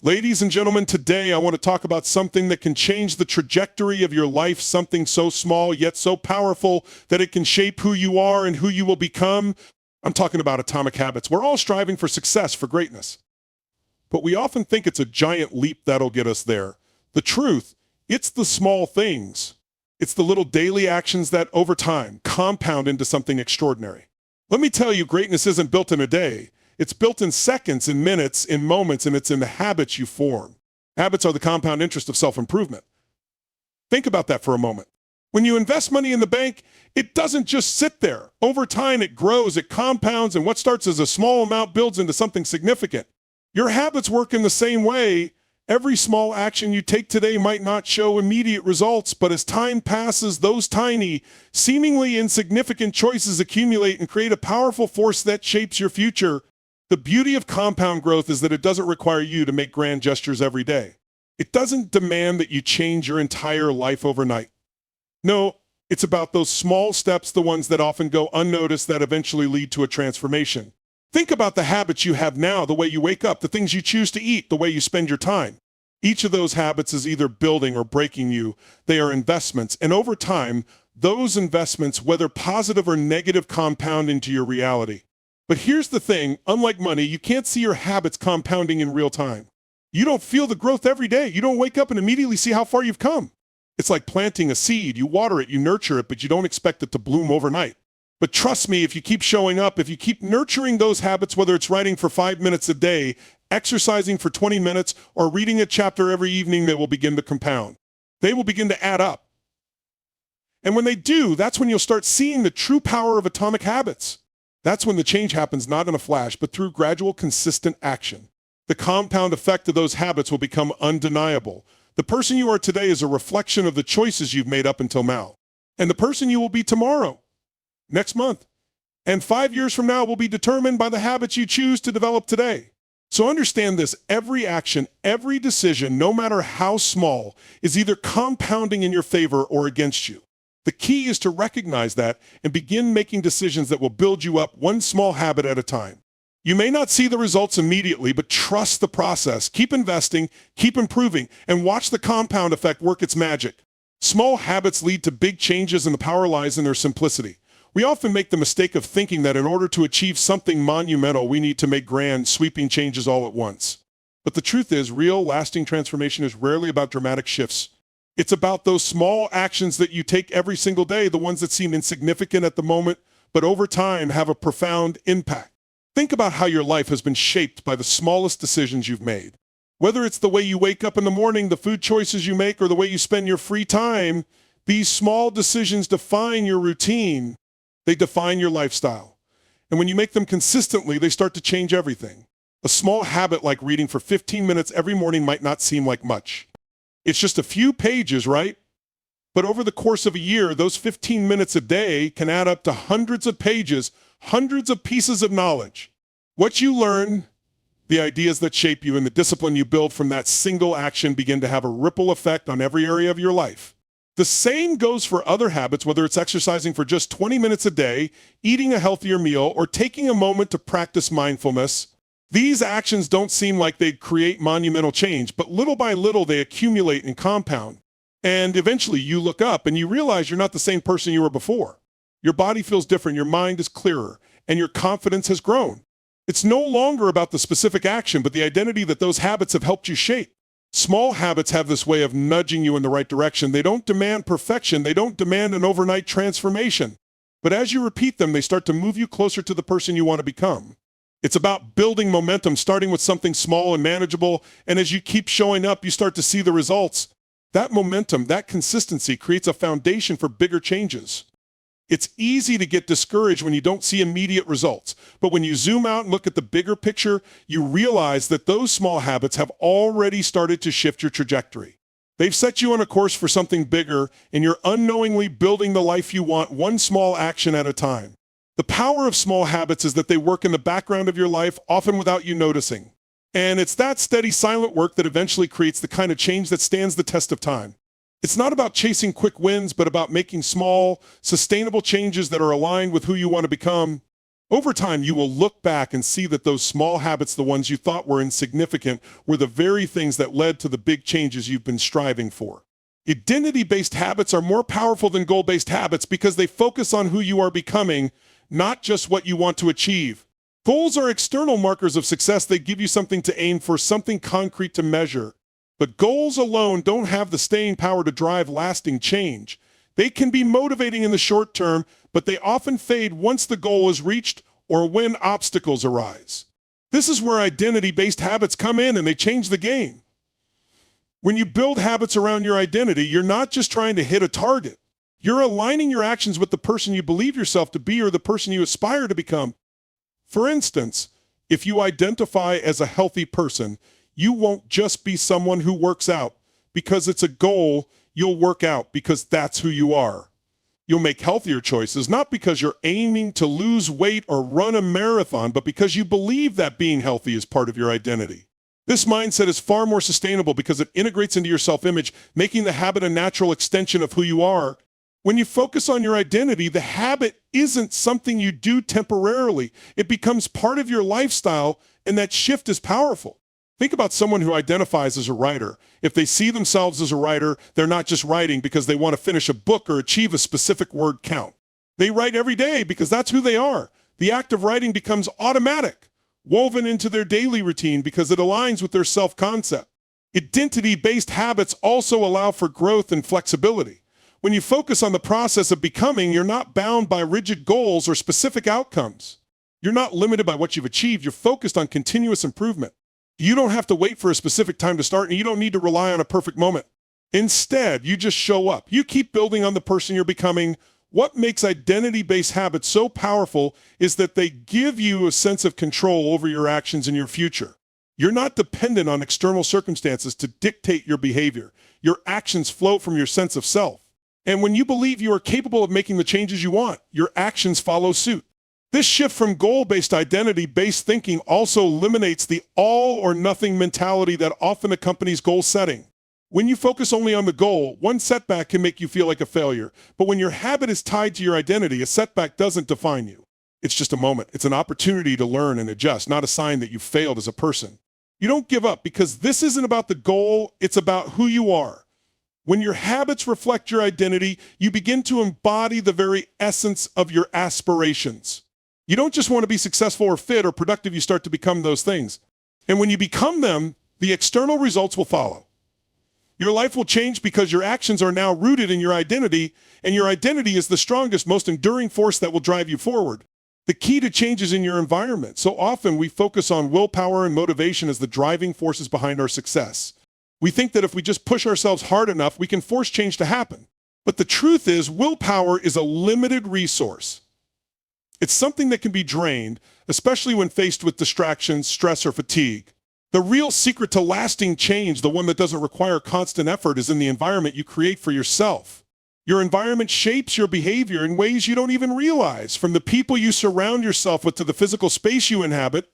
Ladies and gentlemen, today I want to talk about something that can change the trajectory of your life, something so small yet so powerful that it can shape who you are and who you will become. I'm talking about atomic habits. We're all striving for success, for greatness. But we often think it's a giant leap that'll get us there. The truth, it's the small things. It's the little daily actions that, over time, compound into something extraordinary. Let me tell you, greatness isn't built in a day. It's built in seconds, in minutes, in moments, and it's in the habits you form. Habits are the compound interest of self-improvement. Think about that for a moment. When you invest money in the bank, it doesn't just sit there. Over time, it grows, it compounds, and what starts as a small amount builds into something significant. Your habits work in the same way. Every small action you take today might not show immediate results, but as time passes, those tiny, seemingly insignificant choices accumulate and create a powerful force that shapes your future. The beauty of compound growth is that it doesn't require you to make grand gestures every day. It doesn't demand that you change your entire life overnight. No, it's about those small steps, the ones that often go unnoticed that eventually lead to a transformation. Think about the habits you have now, the way you wake up, the things you choose to eat, the way you spend your time. Each of those habits is either building or breaking you. They are investments, and over time, those investments, whether positive or negative, compound into your reality. But here's the thing, unlike money, you can't see your habits compounding in real time. You don't feel the growth every day. You don't wake up and immediately see how far you've come. It's like planting a seed. You water it, you nurture it, but you don't expect it to bloom overnight. But trust me, if you keep showing up, if you keep nurturing those habits, whether it's writing for 5 minutes a day, exercising for 20 minutes, or reading a chapter every evening, they will begin to compound. They will begin to add up. And when they do, that's when you'll start seeing the true power of atomic habits. That's when the change happens not in a flash, but through gradual, consistent action. The compound effect of those habits will become undeniable. The person you are today is a reflection of the choices you've made up until now. And the person you will be tomorrow, next month, and 5 years from now will be determined by the habits you choose to develop today. So understand this, every action, every decision, no matter how small, is either compounding in your favor or against you. The key is to recognize that and begin making decisions that will build you up one small habit at a time. You may not see the results immediately, but trust the process. Keep investing, keep improving, and watch the compound effect work its magic. Small habits lead to big changes, and the power lies in their simplicity. We often make the mistake of thinking that in order to achieve something monumental, we need to make grand, sweeping changes all at once. But the truth is, real, lasting transformation is rarely about dramatic shifts. It's about those small actions that you take every single day, the ones that seem insignificant at the moment, but over time have a profound impact. Think about how your life has been shaped by the smallest decisions you've made. Whether it's the way you wake up in the morning, the food choices you make, or the way you spend your free time, these small decisions define your routine. They define your lifestyle. And when you make them consistently, they start to change everything. A small habit like reading for 15 minutes every morning might not seem like much. It's just a few pages, right? But over the course of a year, those 15 minutes a day can add up to hundreds of pages, hundreds of pieces of knowledge. What you learn, the ideas that shape you, and the discipline you build from that single action begin to have a ripple effect on every area of your life. The same goes for other habits, whether it's exercising for just 20 minutes a day, eating a healthier meal, or taking a moment to practice mindfulness. These actions don't seem like they'd create monumental change, but little by little they accumulate and compound. And eventually you look up and you realize you're not the same person you were before. Your body feels different, your mind is clearer, and your confidence has grown. It's no longer about the specific action, but the identity that those habits have helped you shape. Small habits have this way of nudging you in the right direction. They don't demand perfection. They don't demand an overnight transformation. But as you repeat them, they start to move you closer to the person you want to become. It's about building momentum, starting with something small and manageable, and as you keep showing up, you start to see the results. That momentum, that consistency creates a foundation for bigger changes. It's easy to get discouraged when you don't see immediate results, but when you zoom out and look at the bigger picture, you realize that those small habits have already started to shift your trajectory. They've set you on a course for something bigger, and you're unknowingly building the life you want, one small action at a time. The power of small habits is that they work in the background of your life, often without you noticing. And it's that steady, silent work that eventually creates the kind of change that stands the test of time. It's not about chasing quick wins, but about making small, sustainable changes that are aligned with who you want to become. Over time, you will look back and see that those small habits, the ones you thought were insignificant, were the very things that led to the big changes you've been striving for. Identity-based habits are more powerful than goal-based habits because they focus on who you are becoming, not just what you want to achieve. Goals are external markers of success. They give you something to aim for, something concrete to measure. But goals alone don't have the staying power to drive lasting change. They can be motivating in the short term, but they often fade once the goal is reached or when obstacles arise. This is where identity-based habits come in and they change the game. When you build habits around your identity, you're not just trying to hit a target. You're aligning your actions with the person you believe yourself to be or the person you aspire to become. For instance, if you identify as a healthy person, you won't just be someone who works out. Because it's a goal, you'll work out because that's who you are. You'll make healthier choices, not because you're aiming to lose weight or run a marathon, but because you believe that being healthy is part of your identity. This mindset is far more sustainable because it integrates into your self-image, making the habit a natural extension of who you are. When you focus on your identity, the habit isn't something you do temporarily. It becomes part of your lifestyle, and that shift is powerful. Think about someone who identifies as a writer. If they see themselves as a writer, they're not just writing because they want to finish a book or achieve a specific word count. They write every day because that's who they are. The act of writing becomes automatic, woven into their daily routine because it aligns with their self-concept. Identity-based habits also allow for growth and flexibility. When you focus on the process of becoming, you're not bound by rigid goals or specific outcomes. You're not limited by what you've achieved. You're focused on continuous improvement. You don't have to wait for a specific time to start, and you don't need to rely on a perfect moment. Instead, you just show up. You keep building on the person you're becoming. What makes identity-based habits so powerful is that they give you a sense of control over your actions and your future. You're not dependent on external circumstances to dictate your behavior. Your actions flow from your sense of self. And when you believe you are capable of making the changes you want, your actions follow suit. This shift from goal-based identity-based thinking also eliminates the all-or-nothing mentality that often accompanies goal setting. When you focus only on the goal, one setback can make you feel like a failure. But when your habit is tied to your identity, a setback doesn't define you. It's just a moment. It's an opportunity to learn and adjust, not a sign that you've failed as a person. You don't give up because this isn't about the goal, it's about who you are. When your habits reflect your identity, you begin to embody the very essence of your aspirations. You don't just want to be successful or fit or productive, you start to become those things. And when you become them, the external results will follow. Your life will change because your actions are now rooted in your identity, and your identity is the strongest, most enduring force that will drive you forward. The key to change is in your environment. So often we focus on willpower and motivation as the driving forces behind our success. We think that if we just push ourselves hard enough, we can force change to happen. But the truth is, willpower is a limited resource. It's something that can be drained, especially when faced with distractions, stress, or fatigue. The real secret to lasting change, the one that doesn't require constant effort, is in the environment you create for yourself. Your environment shapes your behavior in ways you don't even realize, from the people you surround yourself with to the physical space you inhabit.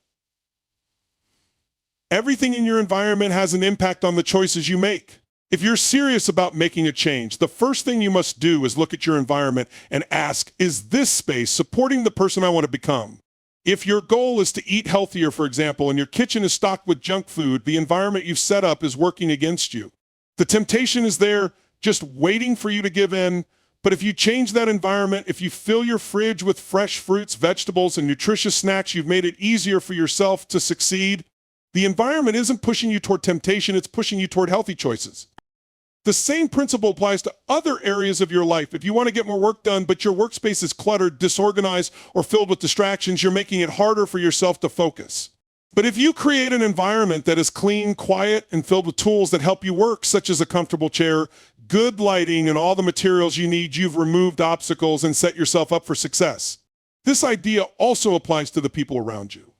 Everything in your environment has an impact on the choices you make. If you're serious about making a change, the first thing you must do is look at your environment and ask, is this space supporting the person I want to become? If your goal is to eat healthier, for example, and your kitchen is stocked with junk food, the environment you've set up is working against you. The temptation is there, just waiting for you to give in. But if you change that environment, if you fill your fridge with fresh fruits, vegetables, and nutritious snacks, you've made it easier for yourself to succeed. The environment isn't pushing you toward temptation, it's pushing you toward healthy choices. The same principle applies to other areas of your life. If you want to get more work done, but your workspace is cluttered, disorganized, or filled with distractions, you're making it harder for yourself to focus. But if you create an environment that is clean, quiet, and filled with tools that help you work, such as a comfortable chair, good lighting, and all the materials you need, you've removed obstacles and set yourself up for success. This idea also applies to the people around you.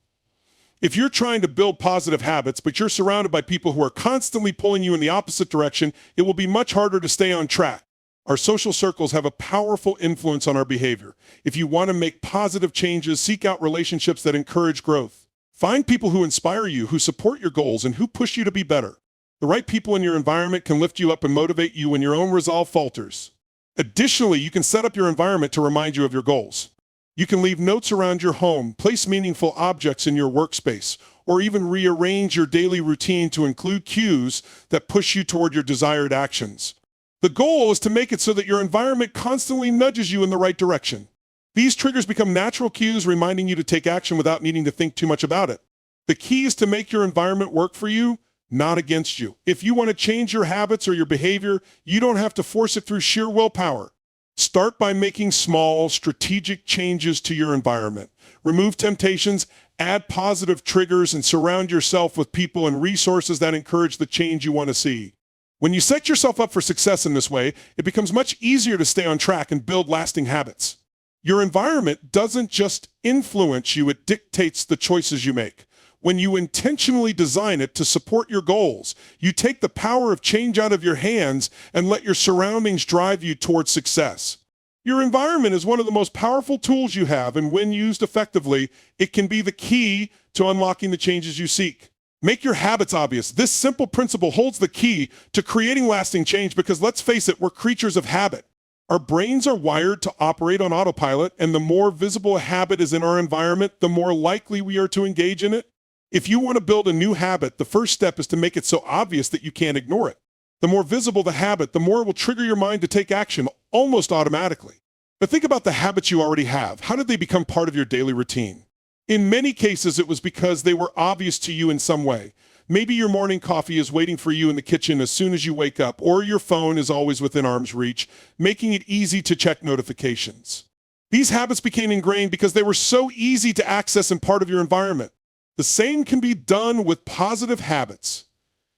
If you're trying to build positive habits, but you're surrounded by people who are constantly pulling you in the opposite direction, it will be much harder to stay on track. Our social circles have a powerful influence on our behavior. If you want to make positive changes, seek out relationships that encourage growth. Find people who inspire you, who support your goals, and who push you to be better. The right people in your environment can lift you up and motivate you when your own resolve falters. Additionally, you can set up your environment to remind you of your goals. You can leave notes around your home, place meaningful objects in your workspace, or even rearrange your daily routine to include cues that push you toward your desired actions. The goal is to make it so that your environment constantly nudges you in the right direction. These triggers become natural cues reminding you to take action without needing to think too much about it. The key is to make your environment work for you, not against you. If you want to change your habits or your behavior, you don't have to force it through sheer willpower. Start by making small, strategic changes to your environment. Remove temptations, add positive triggers, and surround yourself with people and resources that encourage the change you want to see. When you set yourself up for success in this way, it becomes much easier to stay on track and build lasting habits. Your environment doesn't just influence you, it dictates the choices you make. When you intentionally design it to support your goals, you take the power of change out of your hands and let your surroundings drive you towards success. Your environment is one of the most powerful tools you have, and when used effectively, it can be the key to unlocking the changes you seek. Make your habits obvious. This simple principle holds the key to creating lasting change because, let's face it, we're creatures of habit. Our brains are wired to operate on autopilot, and the more visible a habit is in our environment, the more likely we are to engage in it. If you want to build a new habit, the first step is to make it so obvious that you can't ignore it. The more visible the habit, the more it will trigger your mind to take action almost automatically. But think about the habits you already have. How did they become part of your daily routine? In many cases, it was because they were obvious to you in some way. Maybe your morning coffee is waiting for you in the kitchen as soon as you wake up, or your phone is always within arm's reach, making it easy to check notifications. These habits became ingrained because they were so easy to access and part of your environment. The same can be done with positive habits.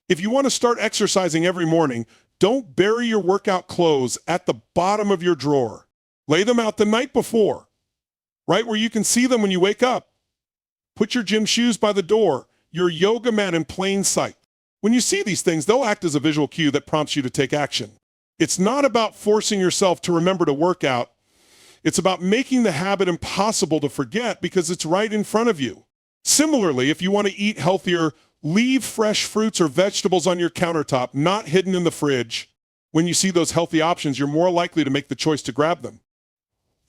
If you want to start exercising every morning, don't bury your workout clothes at the bottom of your drawer. Lay them out the night before, right where you can see them when you wake up. Put your gym shoes by the door, your yoga mat in plain sight. When you see these things, they'll act as a visual cue that prompts you to take action. It's not about forcing yourself to remember to work out. It's about making the habit impossible to forget because it's right in front of you. Similarly, if you want to eat healthier, leave fresh fruits or vegetables on your countertop, not hidden in the fridge. When you see those healthy options, you're more likely to make the choice to grab them.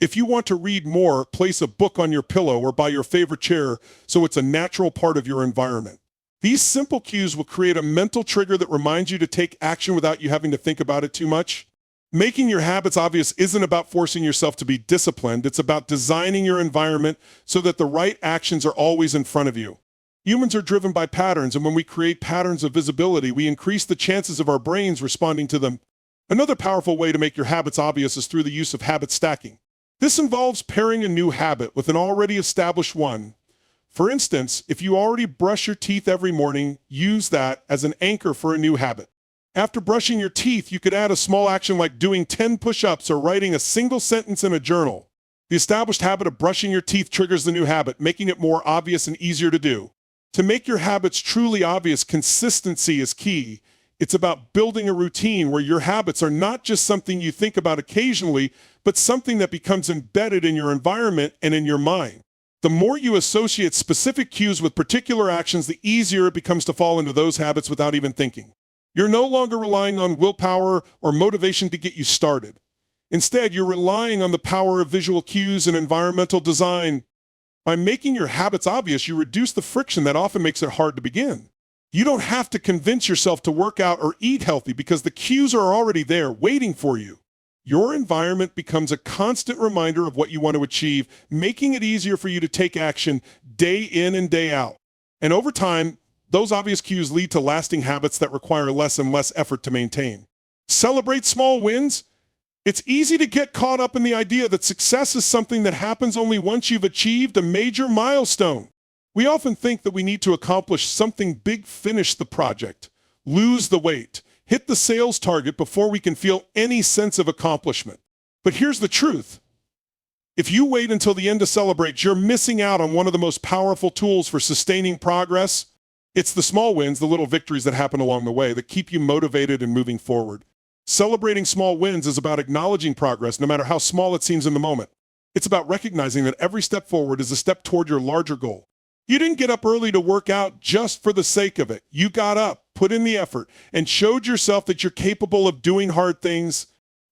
If you want to read more, place a book on your pillow or by your favorite chair so it's a natural part of your environment. These simple cues will create a mental trigger that reminds you to take action without you having to think about it too much. Making your habits obvious isn't about forcing yourself to be disciplined. It's about designing your environment so that the right actions are always in front of you. Humans are driven by patterns, and when we create patterns of visibility, we increase the chances of our brains responding to them. Another powerful way to make your habits obvious is through the use of habit stacking. This involves pairing a new habit with an already established one. For instance, if you already brush your teeth every morning, use that as an anchor for a new habit. After brushing your teeth, you could add a small action like doing 10 push-ups or writing a single sentence in a journal. The established habit of brushing your teeth triggers the new habit, making it more obvious and easier to do. To make your habits truly obvious, consistency is key. It's about building a routine where your habits are not just something you think about occasionally, but something that becomes embedded in your environment and in your mind. The more you associate specific cues with particular actions, the easier it becomes to fall into those habits without even thinking. You're no longer relying on willpower or motivation to get you started. Instead, you're relying on the power of visual cues and environmental design. By making your habits obvious, you reduce the friction that often makes it hard to begin. You don't have to convince yourself to work out or eat healthy because the cues are already there, waiting for you. Your environment becomes a constant reminder of what you want to achieve, making it easier for you to take action day in and day out. And over time, those obvious cues lead to lasting habits that require less and less effort to maintain. Celebrate small wins. It's easy to get caught up in the idea that success is something that happens only once you've achieved a major milestone. We often think that we need to accomplish something big, finish the project, lose the weight, hit the sales target before we can feel any sense of accomplishment. But here's the truth. If you wait until the end to celebrate, you're missing out on one of the most powerful tools for sustaining progress. It's the small wins, the little victories that happen along the way that keep you motivated and moving forward. Celebrating small wins is about acknowledging progress, no matter how small it seems in the moment. It's about recognizing that every step forward is a step toward your larger goal. You didn't get up early to work out just for the sake of it. You got up, put in the effort, and showed yourself that you're capable of doing hard things.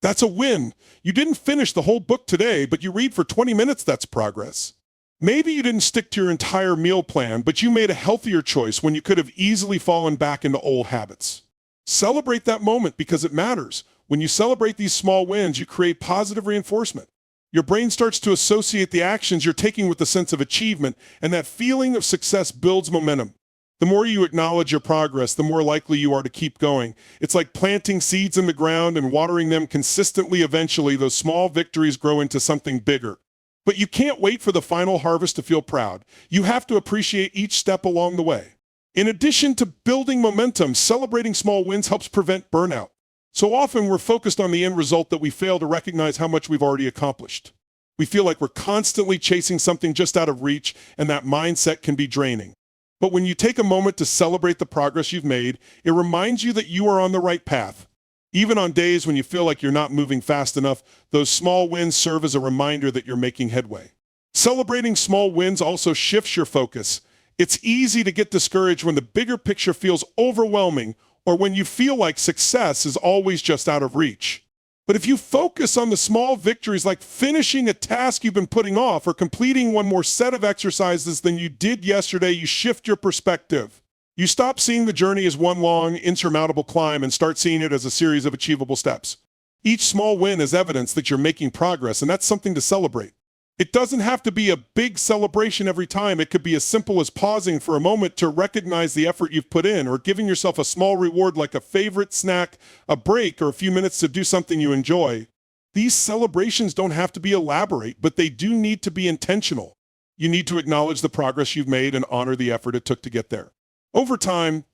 That's a win. You didn't finish the whole book today, but you read for 20 minutes, that's progress. Maybe you didn't stick to your entire meal plan, but you made a healthier choice when you could have easily fallen back into old habits. Celebrate that moment because it matters. When you celebrate these small wins, you create positive reinforcement. Your brain starts to associate the actions you're taking with a sense of achievement, and that feeling of success builds momentum. The more you acknowledge your progress, the more likely you are to keep going. It's like planting seeds in the ground and watering them consistently. Eventually, those small victories grow into something bigger. But you can't wait for the final harvest to feel proud. You have to appreciate each step along the way. In addition to building momentum, celebrating small wins helps prevent burnout. So often we're focused on the end result that we fail to recognize how much we've already accomplished. We feel like we're constantly chasing something just out of reach, and that mindset can be draining. But when you take a moment to celebrate the progress you've made, it reminds you that you are on the right path. Even on days when you feel like you're not moving fast enough, those small wins serve as a reminder that you're making headway. Celebrating small wins also shifts your focus. It's easy to get discouraged when the bigger picture feels overwhelming or when you feel like success is always just out of reach. But if you focus on the small victories like finishing a task you've been putting off or completing one more set of exercises than you did yesterday, you shift your perspective. You stop seeing the journey as one long, insurmountable climb and start seeing it as a series of achievable steps. Each small win is evidence that you're making progress, and that's something to celebrate. It doesn't have to be a big celebration every time. It could be as simple as pausing for a moment to recognize the effort you've put in, or giving yourself a small reward like a favorite snack, a break, or a few minutes to do something you enjoy. These celebrations don't have to be elaborate, but they do need to be intentional. You need to acknowledge the progress you've made and honor the effort it took to get there. Over time,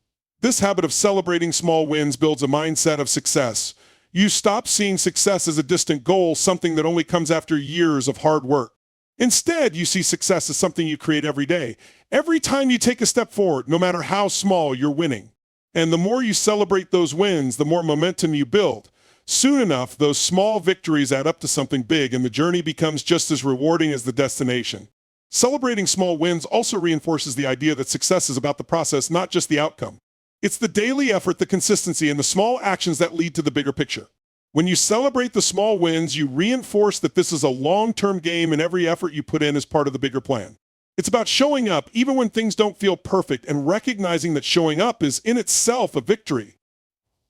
this habit of celebrating small wins builds a mindset of success. You stop seeing success as a distant goal, something that only comes after years of hard work. Instead, you see success as something you create every day. Every time you take a step forward, no matter how small, you're winning. And the more you celebrate those wins, the more momentum you build. Soon enough, those small victories add up to something big, and the journey becomes just as rewarding as the destination. Celebrating small wins also reinforces the idea that success is about the process, not just the outcome. It's the daily effort, the consistency, and the small actions that lead to the bigger picture. When you celebrate the small wins, you reinforce that this is a long-term game and every effort you put in is part of the bigger plan. It's about showing up even when things don't feel perfect and recognizing that showing up is in itself a victory.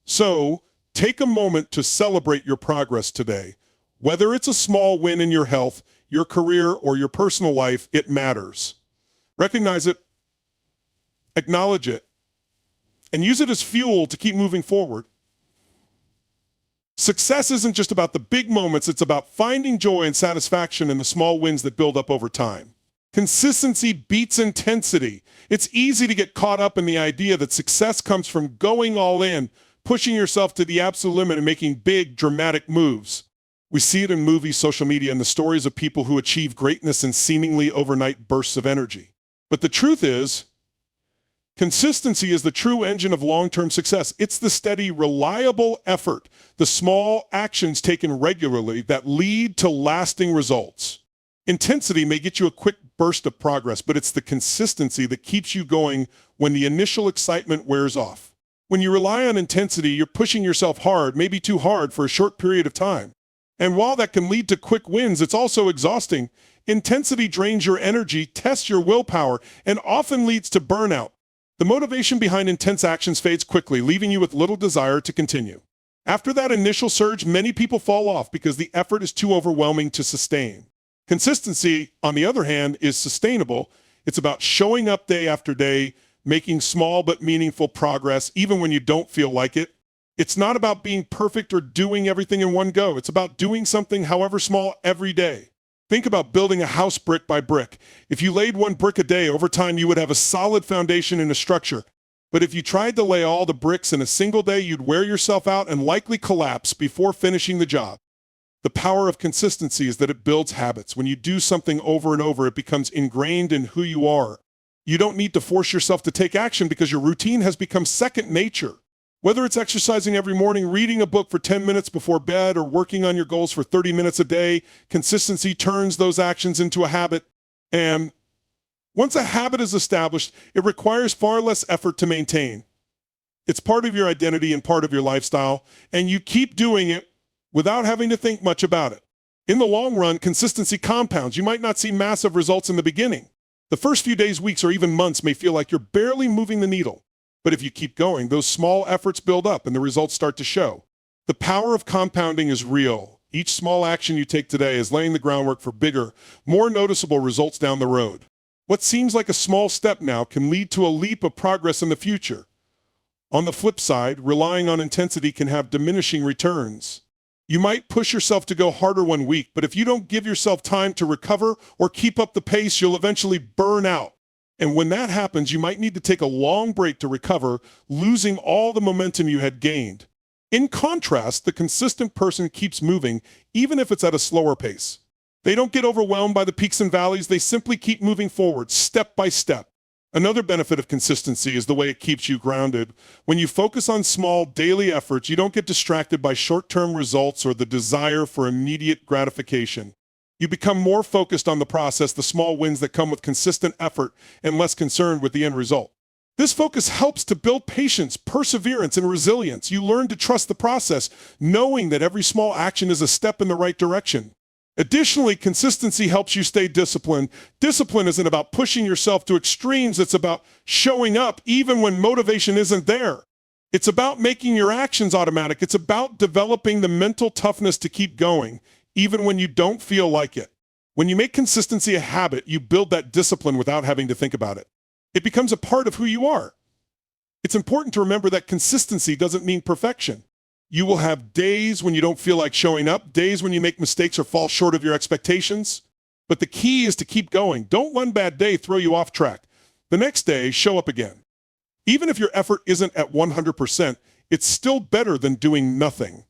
So, take a moment to celebrate your progress today. Whether it's a small win in your health, your career, or your personal life, it matters. Recognize it, acknowledge it, and use it as fuel to keep moving forward. Success isn't just about the big moments, it's about finding joy and satisfaction in the small wins that build up over time. Consistency beats intensity. It's easy to get caught up in the idea that success comes from going all in, pushing yourself to the absolute limit and making big, dramatic moves. We see it in movies, social media, and the stories of people who achieve greatness in seemingly overnight bursts of energy. But the truth is, consistency is the true engine of long-term success. It's the steady, reliable effort, the small actions taken regularly that lead to lasting results. Intensity may get you a quick burst of progress, but it's the consistency that keeps you going when the initial excitement wears off. When you rely on intensity, you're pushing yourself hard, maybe too hard, for a short period of time. And while that can lead to quick wins, it's also exhausting. Intensity drains your energy, tests your willpower, and often leads to burnout. The motivation behind intense actions fades quickly, leaving you with little desire to continue. After that initial surge, many people fall off because the effort is too overwhelming to sustain. Consistency, on the other hand, is sustainable. It's about showing up day after day, making small but meaningful progress, even when you don't feel like it. It's not about being perfect or doing everything in one go. It's about doing something, however small, every day. Think about building a house brick by brick. If you laid one brick a day, over time you would have a solid foundation and a structure. But if you tried to lay all the bricks in a single day, you'd wear yourself out and likely collapse before finishing the job. The power of consistency is that it builds habits. When you do something over and over, it becomes ingrained in who you are. You don't need to force yourself to take action because your routine has become second nature. Whether it's exercising every morning, reading a book for 10 minutes before bed, or working on your goals for 30 minutes a day, consistency turns those actions into a habit. And once a habit is established, it requires far less effort to maintain. It's part of your identity and part of your lifestyle, and you keep doing it without having to think much about it. In the long run, consistency compounds. You might not see massive results in the beginning. The first few days, weeks, or even months may feel like you're barely moving the needle. But if you keep going, those small efforts build up and the results start to show. The power of compounding is real. Each small action you take today is laying the groundwork for bigger, more noticeable results down the road. What seems like a small step now can lead to a leap of progress in the future. On the flip side, relying on intensity can have diminishing returns. You might push yourself to go harder one week, but if you don't give yourself time to recover or keep up the pace, you'll eventually burn out. And when that happens, you might need to take a long break to recover, losing all the momentum you had gained. In contrast, the consistent person keeps moving, even if it's at a slower pace. They don't get overwhelmed by the peaks and valleys. They simply keep moving forward, step by step. Another benefit of consistency is the way it keeps you grounded. When you focus on small, daily efforts, you don't get distracted by short-term results or the desire for immediate gratification. You become more focused on the process, the small wins that come with consistent effort, and less concerned with the end result. This focus helps to build patience, perseverance, and resilience. You learn to trust the process, knowing that every small action is a step in the right direction. Additionally, consistency helps you stay disciplined. Discipline isn't about pushing yourself to extremes. It's about showing up even when motivation isn't there. It's about making your actions automatic. It's about developing the mental toughness to keep going, even when you don't feel like it. When you make consistency a habit, you build that discipline without having to think about it. It becomes a part of who you are. It's important to remember that consistency doesn't mean perfection. You will have days when you don't feel like showing up, days when you make mistakes or fall short of your expectations. But the key is to keep going. Don't one bad day throw you off track. The next day, show up again. Even if your effort isn't at 100%, it's still better than doing nothing.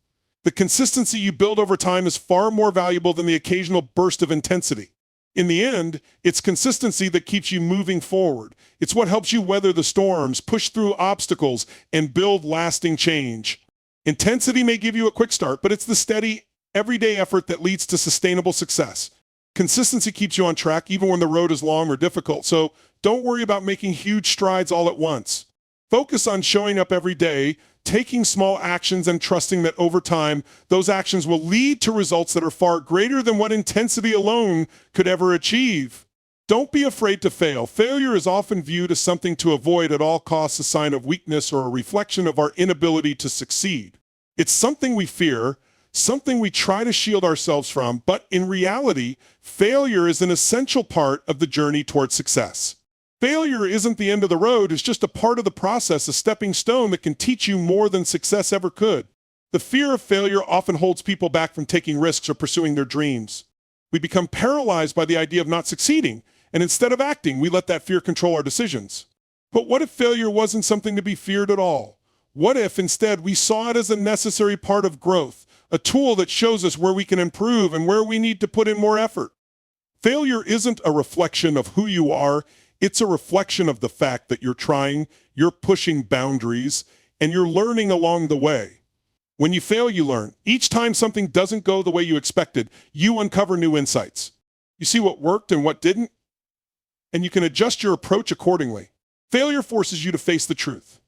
The consistency you build over time is far more valuable than the occasional burst of intensity. In the end, it's consistency that keeps you moving forward. It's what helps you weather the storms, push through obstacles, and build lasting change. Intensity may give you a quick start, but it's the steady, everyday effort that leads to sustainable success. Consistency keeps you on track even when the road is long or difficult, so don't worry about making huge strides all at once. Focus on showing up every day, taking small actions, and trusting that over time, those actions will lead to results that are far greater than what intensity alone could ever achieve. Don't be afraid to fail. Failure is often viewed as something to avoid at all costs, a sign of weakness or a reflection of our inability to succeed. It's something we fear, something we try to shield ourselves from, but in reality, failure is an essential part of the journey towards success. Failure isn't the end of the road, it's just a part of the process, a stepping stone that can teach you more than success ever could. The fear of failure often holds people back from taking risks or pursuing their dreams. We become paralyzed by the idea of not succeeding, and instead of acting, we let that fear control our decisions. But what if failure wasn't something to be feared at all? What if instead we saw it as a necessary part of growth, a tool that shows us where we can improve and where we need to put in more effort? Failure isn't a reflection of who you are, it's a reflection of the fact that you're trying, you're pushing boundaries, and you're learning along the way. When you fail, you learn. Each time something doesn't go the way you expected, you uncover new insights. You see what worked and what didn't, and you can adjust your approach accordingly. Failure forces you to face the truth.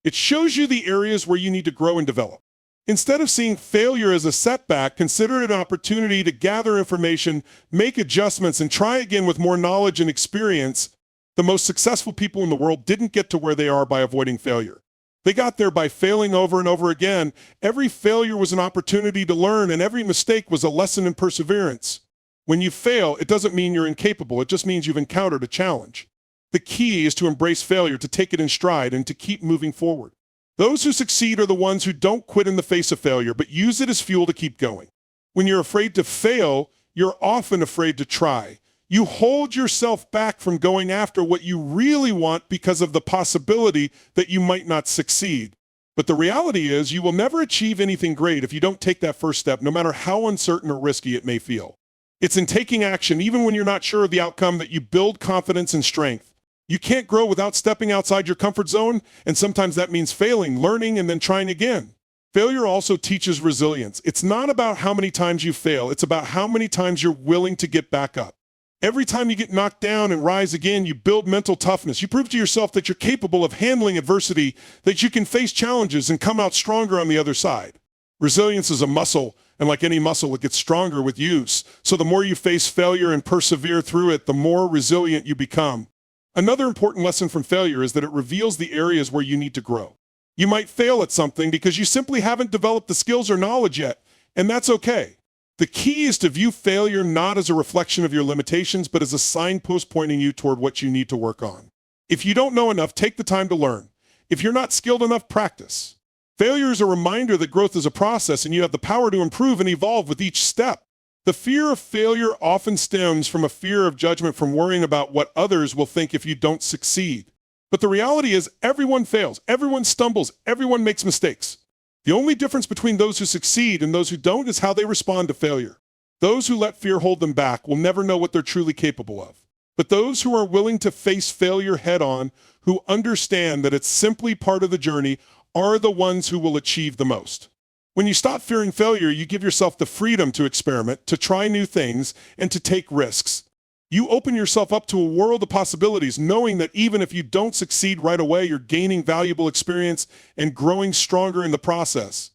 It shows you the areas where you need to grow and develop. Instead of seeing failure as a setback, consider it an opportunity to gather information, make adjustments, and try again with more knowledge and experience. The most successful people in the world didn't get to where they are by avoiding failure. They got there by failing over and over again. Every failure was an opportunity to learn, and every mistake was a lesson in perseverance. When you fail, it doesn't mean you're incapable. It just means you've encountered a challenge. The key is to embrace failure, to take it in stride, and to keep moving forward. Those who succeed are the ones who don't quit in the face of failure, but use it as fuel to keep going. When you're afraid to fail, you're often afraid to try. You hold yourself back from going after what you really want because of the possibility that you might not succeed. But the reality is you will never achieve anything great if you don't take that first step, no matter how uncertain or risky it may feel. It's in taking action, even when you're not sure of the outcome, that you build confidence and strength. You can't grow without stepping outside your comfort zone, and sometimes that means failing, learning, and then trying again. Failure also teaches resilience. It's not about how many times you fail, it's about how many times you're willing to get back up. Every time you get knocked down and rise again, you build mental toughness. You prove to yourself that you're capable of handling adversity, that you can face challenges and come out stronger on the other side. Resilience is a muscle, and like any muscle, it gets stronger with use. So the more you face failure and persevere through it, the more resilient you become. Another important lesson from failure is that it reveals the areas where you need to grow. You might fail at something because you simply haven't developed the skills or knowledge yet, and that's okay. The key is to view failure not as a reflection of your limitations, but as a signpost pointing you toward what you need to work on. If you don't know enough, take the time to learn. If you're not skilled enough, practice. Failure is a reminder that growth is a process and you have the power to improve and evolve with each step. The fear of failure often stems from a fear of judgment, from worrying about what others will think if you don't succeed. But the reality is everyone fails, everyone stumbles, everyone makes mistakes. The only difference between those who succeed and those who don't is how they respond to failure. Those who let fear hold them back will never know what they're truly capable of. But those who are willing to face failure head on, who understand that it's simply part of the journey, are the ones who will achieve the most. When you stop fearing failure, you give yourself the freedom to experiment, to try new things, and to take risks. You open yourself up to a world of possibilities, knowing that even if you don't succeed right away, you're gaining valuable experience and growing stronger in the process.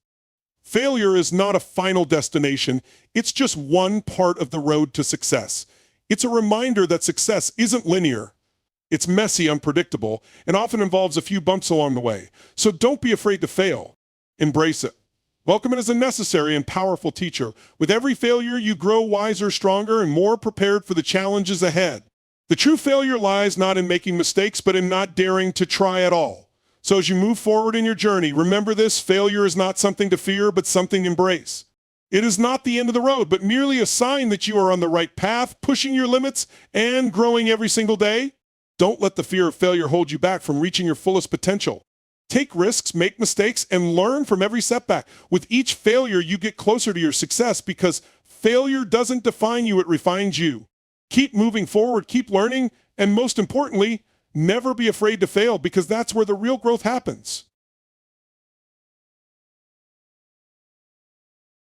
Failure is not a final destination. It's just one part of the road to success. It's a reminder that success isn't linear. It's messy, unpredictable, and often involves a few bumps along the way. So don't be afraid to fail. Embrace it. Welcome it as a necessary and powerful teacher. With every failure, you grow wiser, stronger, and more prepared for the challenges ahead. The true failure lies not in making mistakes, but in not daring to try at all. So as you move forward in your journey, remember this: failure is not something to fear, but something to embrace. It is not the end of the road, but merely a sign that you are on the right path, pushing your limits and growing every single day. Don't let the fear of failure hold you back from reaching your fullest potential. Take risks, make mistakes, and learn from every setback. With each failure, you get closer to your success, because failure doesn't define you, it refines you. Keep moving forward, keep learning, and most importantly, never be afraid to fail, because that's where the real growth happens.